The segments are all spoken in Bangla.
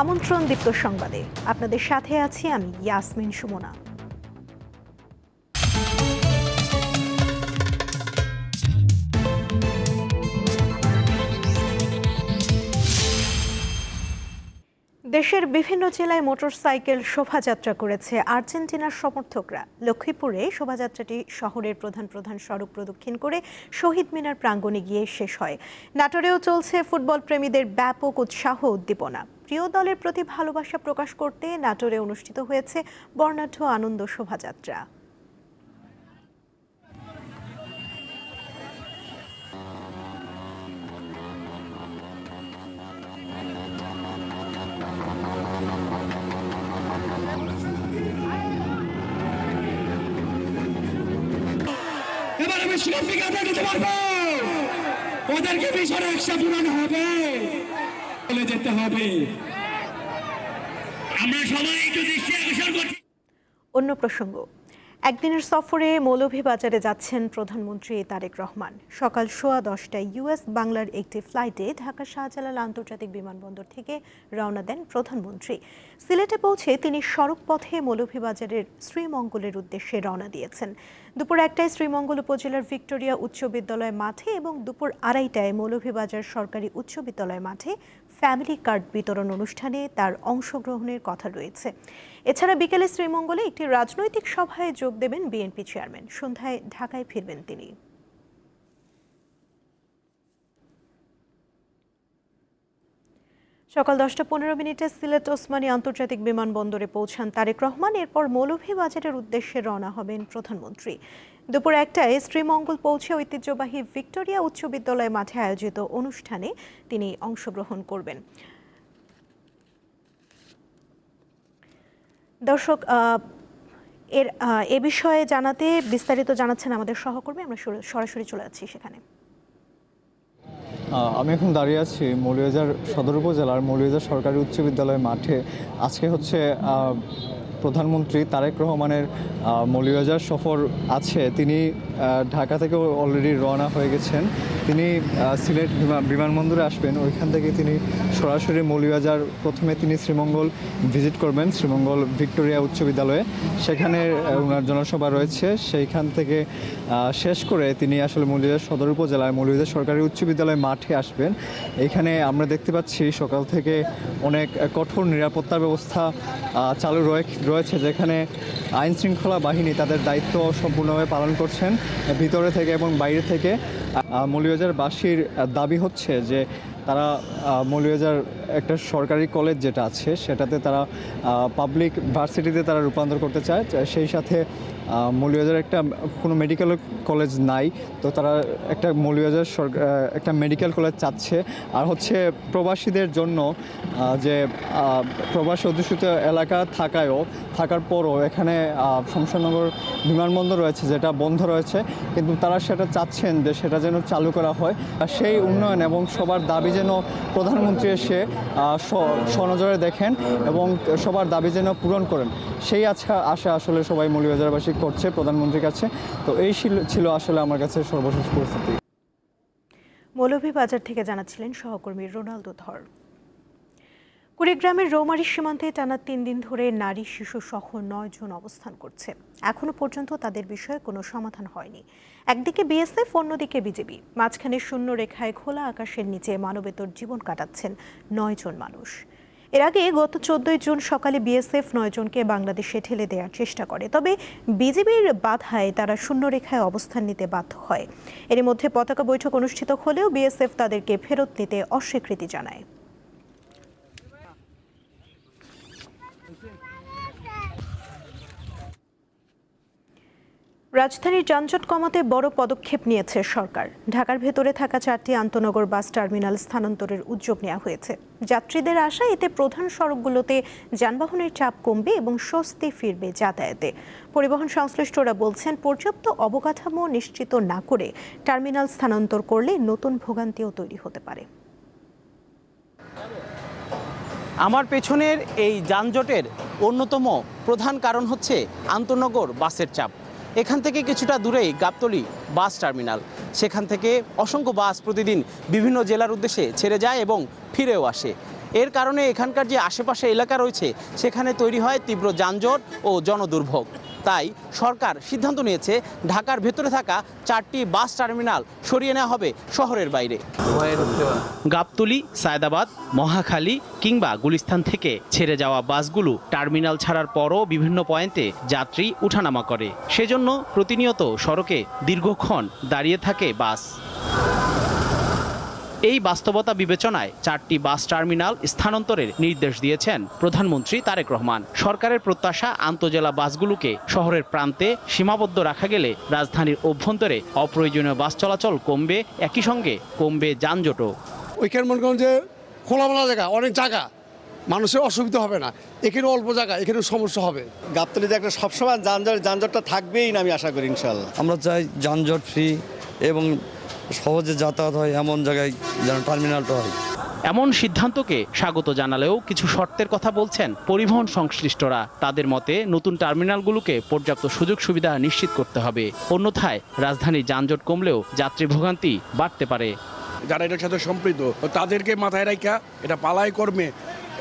আমন্ত্রণ দীপ্ত সংবাদে আপনাদের সাথে আছি আমি ইয়াসমিন সুমনা। দেশের বিভিন্ন জেলায় মোটরসাইকেল শোভাযাত্রা করেছে আর্জেন্টিনার সমর্থকরা। লক্ষ্মীপুরে শোভাযাত্রাটি শহরের প্রধান প্রধান সড়ক প্রদক্ষিণ করে শহীদ মিনার প্রাঙ্গণে গিয়ে শেষ হয়। নাটোরেও চলছে ফুটবল প্রেমীদের ব্যাপক উৎসাহ উদ্দীপনা। প্রিয় দলের প্রতি ভালোবাসা প্রকাশ করতে নাটোরে অনুষ্ঠিত হয়েছে বর্ণাঢ্য আনন্দ শোভাযাত্রা। এবারে বিশ্বকাপকে আমরা নিতে পারবো, ওদেরকে মিশরে 100 পূরণ হবে, চলে যেতে হবে। আমরা সবাই একটু দৃষ্টি আকর্ষণ করছি। অন্য প্রসঙ্গ, একদিনের সফরে মৌলভীবাজারে যাচ্ছেন প্রধানমন্ত্রী তারেক রহমান। সকাল 10:15টায় ইউএস বাংলার একটি ফ্লাইটে ঢাকা শাহজালাল আন্তর্জাতিক বিমানবন্দর থেকে রওনা দেন প্রধানমন্ত্রী। সিলেটে পৌঁছে তিনি সড়ক পথে মৌলভীবাজারের শ্রীমঙ্গলের উদ্দেশ্যে রওনা দিয়েছেন। দুপুর 1টায় শ্রীমঙ্গল উপজেলার ভিক্টোরিয়া উচ্চ বিদ্যালয় মাঠে এবং দুপুর 2:30টায় মৌলভীবাজার সরকারি উচ্চ বিদ্যালয় মাঠে ফ্যামিলি কার্ড বিতরণ অনুষ্ঠানে তার অংশগ্রহণের কথা রয়েছে। এছাড়া বিকেলে শ্রীমঙ্গলে একটি রাজনৈতিক সভায় যোগ দেবেন বিএনপি চেয়ারম্যান। সন্ধ্যায় ঢাকায় ফিরবেন তিনি। সকাল 10:15 সিলেট ওসমানী আন্তর্জাতিক বিমানবন্দরে পৌঁছান তারেক রহমান। এরপর মৌলভীবাজারের উদ্দেশ্যে রওনা হবেন প্রধানমন্ত্রী। দুপুর 1টায় শ্রীমঙ্গল পৌঁছে ঐতিহ্যবাহী ভিক্টোরিয়া উচ্চ বিদ্যালয় মাঠে আয়োজিত অনুষ্ঠানে তিনি অংশগ্রহণ করবেন। দর্শক, এ বিষয়ে জানাতে বিস্তারিত জানাচ্ছেন আমাদের সহকর্মী। আমরা সরাসরি চলে যাচ্ছি সেখানে। আমি এখন দাঁড়িয়ে আছি মৌলভীবাজার সদর উপজেলার মৌলভীবাজার সরকারি উচ্চ বিদ্যালয় মাঠে। আজকে হচ্ছে প্রধানমন্ত্রী তারেক রহমানের মৌলভীবাজার সফর আছে। তিনি ঢাকা থেকে অলরেডি রওনা হয়ে গেছেন। তিনি সিলেট বিমানবন্দরে আসবেন। ওইখান থেকে তিনি সরাসরি মৌলভীবাজার প্রথমে তিনি শ্রীমঙ্গল ভিজিট করবেন, শ্রীমঙ্গল ভিক্টোরিয়া উচ্চ বিদ্যালয়ে। সেখানে ওনার জনসভা রয়েছে। সেইখান থেকে শেষ করে তিনি আসলে মৌলভীবাজার সদর উপজেলায় মৌলভীবাজার সরকারি উচ্চ বিদ্যালয় মাঠে আসবেন। এখানে আমরা দেখতে পাচ্ছি সকাল থেকে অনেক কঠোর নিরাপত্তার ব্যবস্থা চালু রয়েছে, যেখানে আইন শৃঙ্খলা বাহিনী তাদের দায়িত্ব সম্পূর্ণভাবে পালন করছেন ভিতরে থেকে এবং বাইরে থেকে। মৌলভীবাজারবাসীর দাবি হচ্ছে যে তারা মৌলভীবাজার একটা সরকারি কলেজ যেটা আছে সেটাতে তারা পাবলিক ভার্সিটিতে তারা রূপান্তর করতে চায়। সেই সাথে মৌলভীবাজার একটা কোনো মেডিকেল কলেজ নাই, তো তারা একটা মৌলভীবাজার একটা মেডিকেল কলেজ চাচ্ছে। আর হচ্ছে প্রবাসীদের জন্য যে প্রবাসী অধ্যুষিত এলাকা থাকার পরও এখানে শমশেরনগর বিমানবন্দর রয়েছে যেটা বন্ধ রয়েছে, কিন্তু তারা সেটা চাচ্ছেন যে সেটা যেন চালু করা হয়। সেই উন্নয়ন এবং সবার দাবি যেন প্রধানমন্ত্রী এসে সনজরে দেখেন এবং সবার দাবি যেন পূরণ করেন, সেই আশা আসলে সবাই মৌলভীবাজারবাসী করছে প্রধানমন্ত্রীর কাছে। তো এই ছিল আসলে আমার কাছে সর্বশেষ পরিস্থিতি। মৌলভীবাজার থেকে জানাচ্ছিলেন সহকর্মী রোনালদো ধর। কুড়িগ্রামের রৌমারী সীমান্তে টানা 3 দিন ধরে নারী শিশু সহ 9 জন অবস্থান করছে। এখনো পর্যন্ত তাদের বিষয়ে কোনো সমাধান হয়নি। একদিকে বিএসএফ, অন্যদিকে বিজেপি। মাঝখানে শূন্য রেখায় খোলা আকাশের নিচে মানবেতর জীবন কাটাচ্ছেন 9 জন মানুষ। এর আগে গত 14 জুন সকালে বিএসএফ 9 জনকে বাংলাদেশে ঠেলে দেওয়ার চেষ্টা করে, তবে বিজেপির বাধায় তারা শূন্য রেখায় অবস্থান নিতে বাধ্য হয়। এর মধ্যে পতাকা বৈঠক অনুষ্ঠিত হলেও বিএসএফ তাদেরকে ফেরত নিতে অস্বীকৃতি জানায়। রাজধানীর যানজট কমাতে বড় পদক্ষেপ নিয়েছে সরকার। ঢাকার ভেতরে থাকা 4টি আন্তনগর বাস টার্মিনাল স্থানান্তরের উদ্যোগ নেওয়া হয়েছে। যাত্রীদের আশা এতে প্রধান সড়কগুলোতে যানবাহনের চাপ কমবে এবং স্বস্তি ফিরবে যাতায়াতে। পরিবহন সংশ্লিষ্টরা বলছেন, পর্যাপ্ত অবকাঠামো নিশ্চিত না করে টার্মিনাল স্থানান্তর করলে নতুন ভোগান্তিও তৈরি হতে পারে। আমার পেছনের এই যানজটের অন্যতম প্রধান কারণ হচ্ছে আন্তনগর বাসের চাপ। এখান থেকে কিছুটা দূরেই গাবতলী বাস টার্মিনাল। সেখান থেকে অসংখ্য বাস প্রতিদিন বিভিন্ন জেলার উদ্দেশ্যে ছেড়ে যায় এবং ফিরেও আসে। এর কারণে এখানকার যে আশেপাশে এলাকা রয়েছে সেখানে তৈরি হয় তীব্র যানজট ও জনদুর্ভোগ। তাই সরকার সিদ্ধান্ত নিয়েছে ঢাকার ভেতরে থাকা 4টি বাস টার্মিনাল সরিয়ে নেওয়া হবে শহরের বাইরে। গাবতলী, সায়দাবাদ, মহাখালী কিংবা গুলিস্তান থেকে ছেড়ে যাওয়া বাসগুলো টার্মিনাল ছাড়ার পরও বিভিন্ন পয়েন্টে যাত্রী উঠানামা করে। সেজন্য প্রতিনিয়ত সড়কে দীর্ঘক্ষণ দাঁড়িয়ে থাকে বাস। এই বাস্তবতা বিবেচনায় 4টি বাস টার্মিনাল স্থানান্তরের নির্দেশ দিয়েছেন প্রধানমন্ত্রী তারেক রহমান। সরকারের প্রত্যাশা, আন্তজেলা বাসগুলোকে শহরের প্রান্তে সীমাবদ্ধ রাখা গেলে রাজধানীর অভ্যন্তরে অপ্রয়োজনীয় বাস চলাচল কমবে, একই সঙ্গে কমবে যানজটও। ওইখানে মনে করেন যে খোলামেলা জায়গা, অনেক জায়গা, মানুষের অসুবিধা হবে না। এখানে অল্প জায়গা, এখানে সমস্যা হবে। গাবতলীতে একটা সবসময় যানজটটা থাকবেই না, আমি আশা করি ইনশাল্লাহ। আমরা চাই যানজট ফ্রি এবং সহজে যাতায়াত হয় এমন জায়গায় যেন টার্মিনালটা হয়। এমন সিদ্ধান্তকে স্বাগত জানালেও কিছু শর্তের কথা বলছেন পরিবহন সংশ্লিষ্টরা। তাদের মতে নতুন টার্মিনালগুলোকে পর্যাপ্ত সুযোগ সুবিধা নিশ্চিত করতে হবে, অন্যথায় রাজধানীর যানজট কমলেও যাত্রী ভোগান্তি বাড়তে পারে। যারা এটার সাথে সম্পৃক্ত তাদেরকে মাথায় রাখা এটা পালাই কর্মে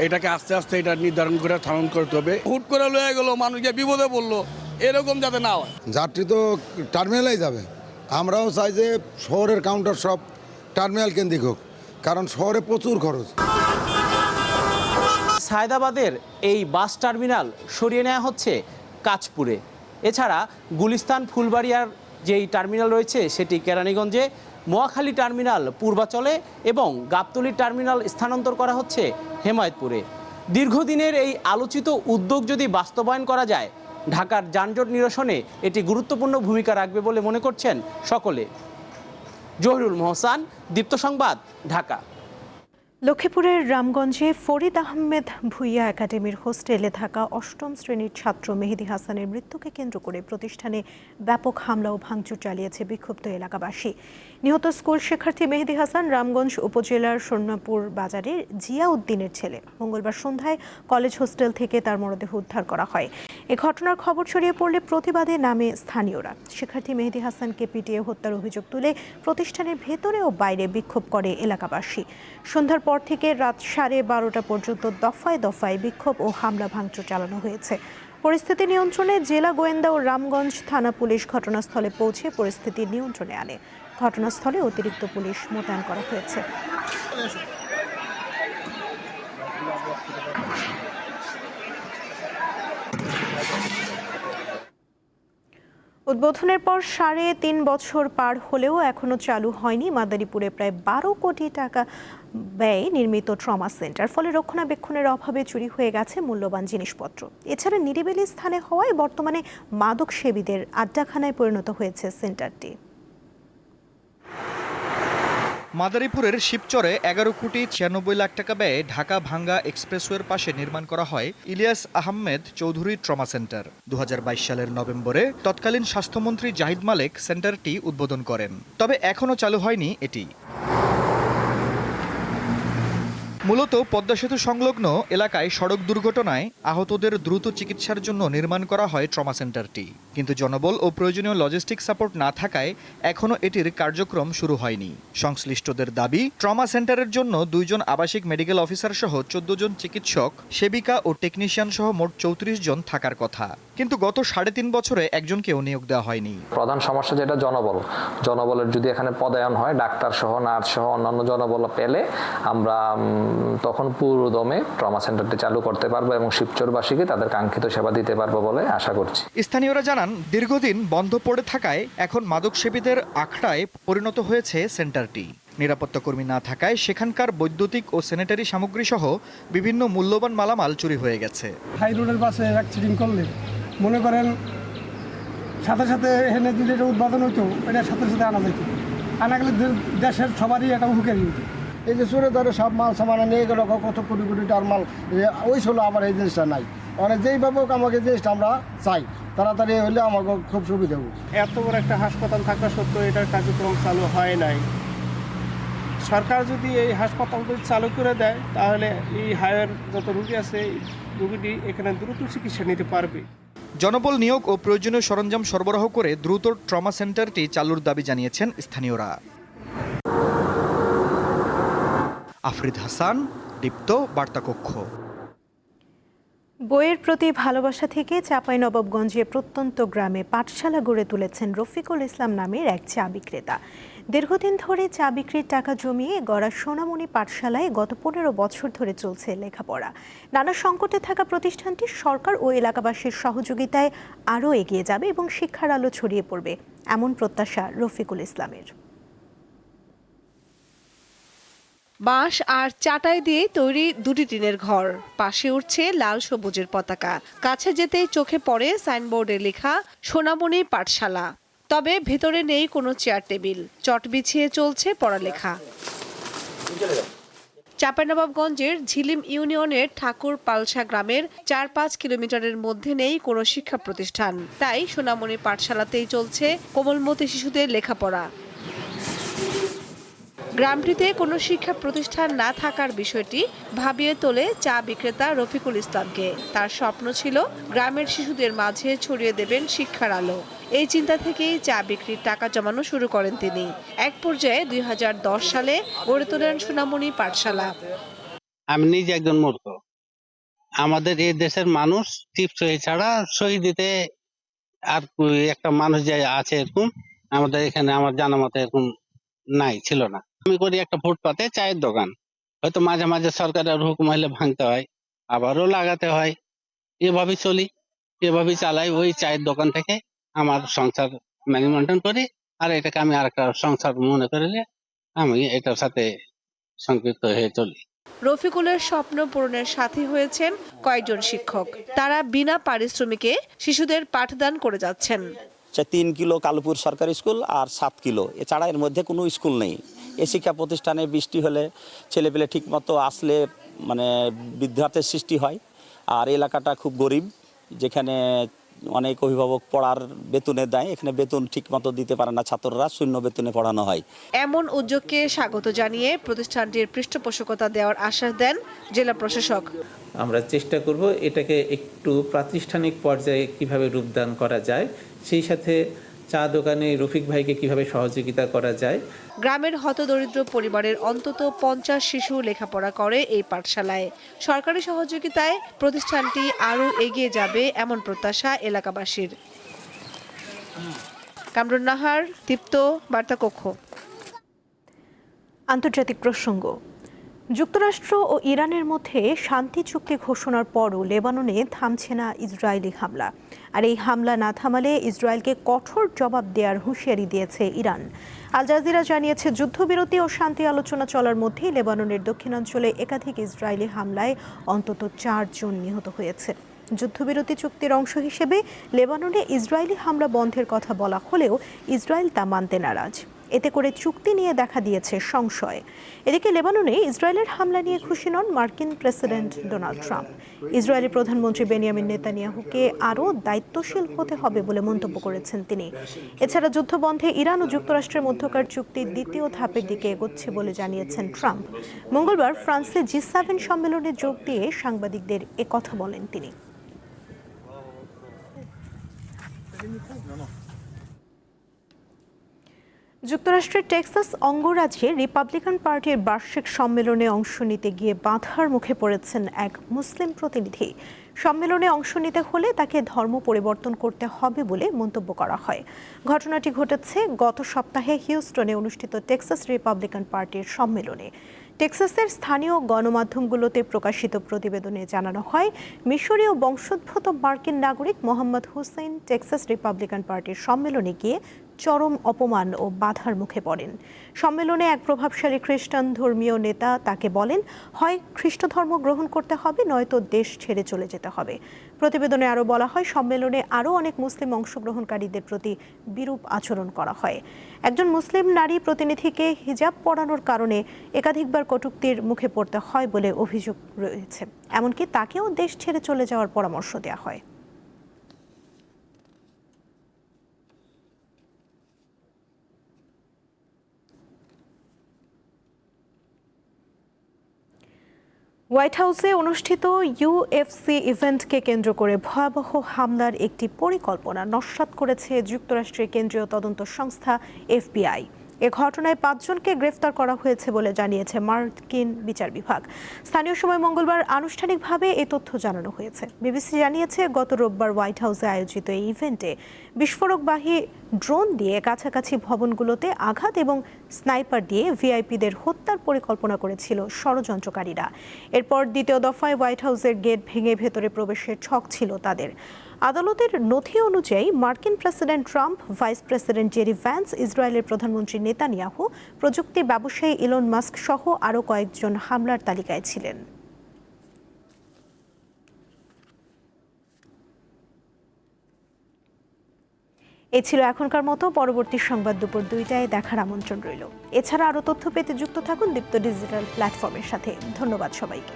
এটাকে আস্তে আস্তে এটা নির্ধারণ করে স্থাপন করতে হবে। হুট করে লয়ে গেলো, মানুষকে বিপদে পড়লো, এরকম যাতে না হয়। যাত্রী তো টার্মিনালেই যাবে। আমরাও চাই যে শহরের কাউন্টার সব টার্মিনাল কেন্দ্রিক হোক, কারণ শহরে প্রচুর খরচ। সায়দাবাদের এই বাস টার্মিনাল সরিয়ে নেওয়া হচ্ছে কাঁচপুরে। এছাড়া গুলিস্তান, ফুলবাড়িয়ার যেই টার্মিনাল রয়েছে সেটি কেরানীগঞ্জে, মহাখালী টার্মিনাল পূর্বাচলে এবং গাবতলী টার্মিনাল স্থানান্তর করা হচ্ছে হেমায়েতপুরে। দীর্ঘদিনের এই আলোচিত উদ্যোগ যদি বাস্তবায়ন করা যায়, ঢাকার যানজট নিরসনে এটি গুরুত্বপূর্ণ ভূমিকা রাখবে বলে মনে করছেন সকলে। জহিরুল মোহসান, দীপ্ত সংবাদ, ঢাকা। লক্ষ্মীপুরের রামগঞ্জে ফরিদ আহমেদ ভুইয়া একাডেমির হোস্টেলে থাকা 8ম শ্রেণীর ছাত্র মেহেদী হাসানের মৃত্যুকে কেন্দ্র করে প্রতিষ্ঠানে ব্যাপক হামলা ও ভাঙচুর চালিয়েছে বিক্ষুব্ধ এলাকাবাসী। নিহত স্কুল শিক্ষার্থী মেহেদী হাসান রামগঞ্জ উপজেলার সোনাপুর বাজারের জিয়া উদ্দিনের ছেলে। মঙ্গলবার সন্ধ্যায় কলেজ হোস্টেল থেকে তার মরদেহ উদ্ধার করা হয়। এ ঘটনার খবর ছড়িয়ে পড়লে প্রতিবাদে নামে স্থানীয়রা। শিক্ষার্থী মেহেদী হাসানকে পিটিয়ে হত্যার অভিযোগ তুলে প্রতিষ্ঠানের ভেতরে ও বাইরে বিক্ষোভ করে এলাকাবাসী। সন্ধ্যার পর থেকে রাত 12:30 পর্যন্ত দফায় দফায় বিক্ষোভ ও হামলা ভাঙচুর চালানো হয়েছে। পরিস্থিতি নিয়ন্ত্রণে জেলা গোয়েন্দা ও রামগঞ্জ থানা পুলিশ ঘটনাস্থলে পৌঁছে পরিস্থিতি নিয়ন্ত্রণে আনে। ঘটনাস্থলে অতিরিক্ত পুলিশ মোতায়েন করা হয়েছে। উদ্বোধনের পর 3.5 বছর পার হলেও এখনো চালু হয়নি মাদারীপুরে প্রায় 12 কোটি টাকা ব্যয়ে নির্মিত ট্রমা সেন্টার। ফলে রক্ষণাবেক্ষণের অভাবে চুরি হয়ে গেছে মূল্যবান জিনিসপত্র। এছাড়া নিরিবিলি স্থানে হওয়ায় বর্তমানে মাদক সেবীদের আড্ডাখানায় পরিণত হয়েছে সেন্টারটি। মাদারীপুরের শিবচরে 11 কোটি 96 লাখ টাকা ব্যয়ে ঢাকা ভাঙ্গা এক্সপ্রেসওয়ের পাশে নির্মাণ করা হয় ইলিয়াস আহমেদ চৌধুরী ট্রমা সেন্টার। 2022 সালের নভেম্বরে তৎকালীন স্বাস্থ্যমন্ত্রী জাহিদ মালেক সেন্টারটি উদ্বোধন করেন, তবে এখনও চালু হয়নি এটি। মূলত পদ্মা সেতু সংলগ্ন এলাকায় সড়ক দুর্ঘটনায় আহতদের দ্রুত চিকিৎসার জন্য নির্মাণ করা হয় ট্রমা সেন্টারটি। কিন্তু জনবল ও প্রয়োজনীয় লজিস্টিক সাপোর্ট না থাকায় এখনও এটির কার্যক্রম শুরু হয়নি। সংশ্লিষ্টদের দাবি, ট্রমা সেন্টারের জন্য 2 জন আবাসিক মেডিকেল অফিসার সহ 14 জন চিকিৎসক, সেবিকা ও টেকনিশিয়ান সহ মোট 34 জন থাকার কথা, কিন্তু গত 3.5 বছরে একজনকেও নিয়োগ দেওয়া হয়নি। প্রধান সমস্যা যেটা জনবলের যদি এখানে পদায়ন হয়, ডাক্তার সহ, নার্স সহ অন্যান্য জনবল পেলে আমরা তখন পুরোদমে ট্রমা সেন্টারটি চালু করতে পারবো এবং শিবচরবাসীকে তাদের কাঙ্ক্ষিত সেবা দিতে পারবো বলে আশা করছি। স্থানীয়রা জানান, দীর্ঘদিন বন্ধ পড়ে থাকায় এখন মাদক সেবীদের আখড়ায় পরিণত হয়েছে সেন্টারটি। নিরাপত্তা কর্মী না থাকায় সেখানকার বৈদ্যুতিক ও স্যানিটারি সামগ্রী সহ বিভিন্ন মূল্যবান মালামাল চুরি হয়ে গেছে। হাই রোডের পাশে অ্যাক্সিডেন্ট করলে মনে করেন সাথে সাথে এখানে যদি এটা উদ্বোধন হইতো, এটার সাথে সাথে আনা যেত। আনা গেলে দেশের সবারই এটা হুঁকারি হতো। এই যে চোরে ধরে সব মাল সামানা নিয়ে গেল, কত কোটি কোটি টাকার মাল ওই ছিল, আমার এই জিনিসটা নাই। মানে যেইভাবে আমাকে জিনিসটা আমরা চাই তাড়াতাড়ি হলে আমাকে খুব সুবিধা হবে। এত বড় একটা হাসপাতাল থাকা সত্ত্বেও এটার কার্যক্রম চালু হয় নাই। সরকার যদি এই হাসপাতালটি চালু করে দেয় তাহলে এই হায়ার যত রোগী আছে, রোগীটি এখানে দ্রুত চিকিৎসা নিতে পারবে। জনবল নিয়োগ ও প্রয়োজনীয় সরঞ্জাম সরবরাহ করে দ্রুত ট্রমা সেন্টারটি চালুর দাবি জানিয়েছেন স্থানীয়রা। আফরিদ হাসান, দীপ্ত, বার্তাকক্ষ। বইয়ের প্রতি ভালোবাসা থেকে চাঁপাইনবাবগঞ্জের প্রত্যন্ত গ্রামে পাঠশালা গড়ে তুলেছেন রফিকুল ইসলাম নামের এক চা বিক্রেতা। দীর্ঘদিন ধরে চা বিক্রির টাকা জমিয়ে গড়া সোনামণি পাঠশালায় গত 15 বছর ধরে চলছে লেখাপড়া। নানা সংকটে থাকা প্রতিষ্ঠানটি সরকার ও এলাকাবাসীর সহযোগিতায় আরও এগিয়ে যাবে এবং শিক্ষার আলো ছড়িয়ে পড়বে, এমন প্রত্যাশা রফিকুল ইসলামের। বাঁশ আর চাটাই দিয়ে তৈরি দুটি টিনের ঘর, পাশে উঠছে লাল সবুজের পতাকা। কাছে যেতেই চোখে পড়ে সাইনবোর্ডে লেখা সোনামণি পাঠশালা। তবে ভেতরে নেই কোনো চেয়ার টেবিল, চট বিছিয়ে চলছে পড়ালেখা। চাঁপাইনবাবগঞ্জের ঝিলিম ইউনিয়নের ঠাকুর পালসা গ্রামের 4-5 কিলোমিটারের মধ্যে নেই কোনো শিক্ষা প্রতিষ্ঠান। তাই সোনামণি পাঠশালাতেই চলছে কোমলমতি শিশুদের লেখাপড়া। গ্রামটিতে কোনো শিক্ষা প্রতিষ্ঠান না থাকার বিষয়টি ভাবিয়ে তোলে চা বিক্রেতা রফিকুল ইসলামকে। তার স্বপ্ন ছিল গ্রামের শিশুদের মাঝে ছড়িয়ে দেবেন শিক্ষার আলো। এই চিন্তা থেকেই চা বিক্রির টাকা জমানো শুরু করেন তিনি। এক পর্যায়ে 2010 সালে গড়ে তোলেন সোনামণি পাঠশালা। আমি নিজে একজন মূর্খ, আমাদের এই দেশের মানুষ টিপস ছাড়া সই দিতে আর একটা মানুষ যে আছে এরকম আমাদের এখানে আমার জানা মতো এরকম নাই, ছিল না। আমি করি একটা ফুটপাতে চায়ের দোকান, হয়তো মাঝে মাঝে সরকারের হুকুম হলে ভাঙতে হয়, আবারও লাগাতে হয়। এভাবেই চলি, এভাবেই চালাই। ওই চায়ের দোকান থেকে আমার সংসার মেনটেন করি, আর এটাকে আমি আরেকটা সংসার মনে করলে আমি এটার সাথে সংযুক্ত হয়ে চলি। রফিকুলের স্বপ্ন পূরণের সাথী হয়েছেন কয়েকজন শিক্ষক। তারা বিনা পারিশ্রমিকে শিশুদের পাঠদান করে যাচ্ছেন। 3 কিলো কালুপুর সরকারি স্কুল আর 7 কিলো, এছাড়া এর মধ্যে কোনো স্কুল নেই। এই শিক্ষা প্রতিষ্ঠানে বৃষ্টি হলে ছেলেপেলে ঠিক মতো আসলে মানে বিদ্যার্থের সৃষ্টি হয়। আর এলাকাটা খুব গরিব, যেখানে অনেক অভিভাবক পড়ার বেতনে দেয়, এখানে বেতন ঠিক মতো দিতে পারে না, ছাত্ররা শূন্য বেতনে পড়ানো হয়। এমন উদ্যোগকে স্বাগত জানিয়ে প্রতিষ্ঠানটির পৃষ্ঠপোষকতা দেওয়ার আশ্বাস দেন জেলা প্রশাসক। আমরা চেষ্টা করব এটাকে একটু প্রাতিষ্ঠানিক পর্যায়ে কিভাবে রূপদান করা যায়, সেই সাথে চা দোকানে রফিক ভাইকে কিভাবে সহযোগিতা করা যায়। গ্রামের হতদরিদ্র পরিবারের অন্তত 50 শিশু লেখাপড়া করে এই পাঠশালায়। সরকারি সহযোগিতায় প্রতিষ্ঠানটি আরও এগিয়ে যাবে, এমন প্রত্যাশা এলাকাবাসীর। কামরুন নাহার, দীপ্ত, বার্তাকক্ষ। আন্তর্জাতিক প্রসঙ্গ। যুক্তরাষ্ট্র ও ইরানের মধ্যে শান্তি চুক্তি ঘোষণার পরও লেবাননে থামছে না ইসরায়েলি হামলা। আর এই হামলা না থামালে ইসরায়েলকে কঠোর জবাব দেওয়ার হুঁশিয়ারি দিয়েছে ইরান। আল জাজিরা জানিয়েছে, যুদ্ধবিরতি ও শান্তি আলোচনা চলার মধ্যেই লেবাননের দক্ষিণাঞ্চলে একাধিক ইসরায়েলি হামলায় অন্তত 4 জন নিহত হয়েছে। যুদ্ধবিরতি চুক্তির অংশ হিসেবে লেবাননে ইসরায়েলি হামলা বন্ধের কথা বলা হলেও ইসরায়েল তা মানতে নারাজ। এতে করে চুক্তি নিয়ে দেখা দিয়েছে সংশয়। এদিকে লেবাননে ইসরায়েলের হামলা নিয়ে খুশি নন মার্কিন প্রেসিডেন্ট ডোনাল্ড ট্রাম্প। ইসরায়েলি প্রধানমন্ত্রী বেনিয়ামিন নেতানিয়াহুকে আরও দায়িত্বশীল হতে হবে বলে মন্তব্য করেছেন তিনি। এছাড়া যুদ্ধবন্ধে ইরান ও যুক্তরাষ্ট্রের মধ্যকার চুক্তির দ্বিতীয় ধাপের দিকে এগোচ্ছে বলে জানিয়েছেন ট্রাম্প। মঙ্গলবার ফ্রান্সে G7 সম্মেলনে যোগ দিয়ে সাংবাদিকদের একথা বলেন তিনি। যুক্তরাষ্ট্রের টেক্সাস অঙ্গরাজ্যে রিপাবলিকান পার্টির বার্ষিক সম্মেলনে অংশ নিতে গিয়ে বাধার মুখে পড়েছেন এক মুসলিম প্রতিনিধি। সম্মেলনে অংশ নিতে হলে তাকে ধর্ম পরিবর্তন করতে হবে বলে মন্তব্য করা হয়। ঘটনাটি ঘটেছে গত সপ্তাহে হিউস্টনে অনুষ্ঠিত টেক্সাস রিপাবলিকান পার্টির সম্মেলনে। টেক্সাসের স্থানীয় গণমাধ্যমগুলোতে প্রকাশিত প্রতিবেদনে জানানো হয়, মিশরীয় বংশোদ্ভূত মার্কিন নাগরিক মোহাম্মদ হুসেইন টেক্সাস রিপাবলিকান পার্টির সম্মেলনে গিয়ে চরম অপমান ও বাধার মুখে পড়েন। সম্মেলনে এক প্রভাবশালী খ্রিস্টান ধর্মীয় নেতা তাকে বলেন, হয় খ্রিস্ট ধর্ম গ্রহণ করতে হবে, নয়তো দেশ ছেড়ে চলে যেতে হবে। প্রতিবেদনে আরও বলা হয়, সম্মেলনে আরও অনেক মুসলিম অংশগ্রহণকারীদের প্রতি বিরূপ আচরণ করা হয়। একজন মুসলিম নারী প্রতিনিধিকে হিজাব পরানোর কারণে একাধিকবার কটূক্তির মুখে পড়তে হয় বলে অভিযোগ রয়েছে। এমনকি তাকেও দেশ ছেড়ে চলে যাওয়ার পরামর্শ দেওয়া হয়। হোয়াইট হাউসে অনুষ্ঠিত ইউএফসি ইভেন্টকে কেন্দ্র করে ভয়াবহ হামলার একটি পরিকল্পনা নস্যাৎ করেছে যুক্তরাষ্ট্রের কেন্দ্রীয় তদন্ত সংস্থা FBI। এ ঘটনায় 5 জনকে গ্রেফতার করা হয়েছে বলে জানিয়েছে মার্কিন বিচার বিভাগ। স্থানীয় সময় মঙ্গলবার আনুষ্ঠানিকভাবে এই তথ্য জানানো হয়েছে। বিবিসি জানিয়েছে, গত রোববার হোয়াইট হাউসে আয়োজিত এই ইভেন্টে বিস্ফোরকবাহী ড্রোন দিয়ে কাছাকাছি ভবনগুলোতে আঘাত এবং স্নাইপার দিয়ে ভিআইপিদের হত্যার পরিকল্পনা করেছিল ষড়যন্ত্রকারীরা। এরপর দ্বিতীয় দফায় হোয়াইট হাউসের গেট ভেঙে ভেতরে প্রবেশের ছক ছিল তাদের। আদালতের নথি অনুযায়ী মার্কিন president Trump, vice president JD Vance, ইসরায়েলের প্রধানমন্ত্রী নেতানিয়াহু, প্রযুক্তি ব্যবসায়ী ইলন মাস্ক সহ আরও কয়েকজন হামলার তালিকায় ছিলেন। এ ছিল এখনকার মতো। পরবর্তী সংবাদ দুপুর 2টায় দেখার আমন্ত্রণ রইল। এছাড়া আরও তথ্য পেতে যুক্ত থাকুন দীপ্ত ডিজিটাল প্ল্যাটফর্মের সাথে। ধন্যবাদ সবাইকে।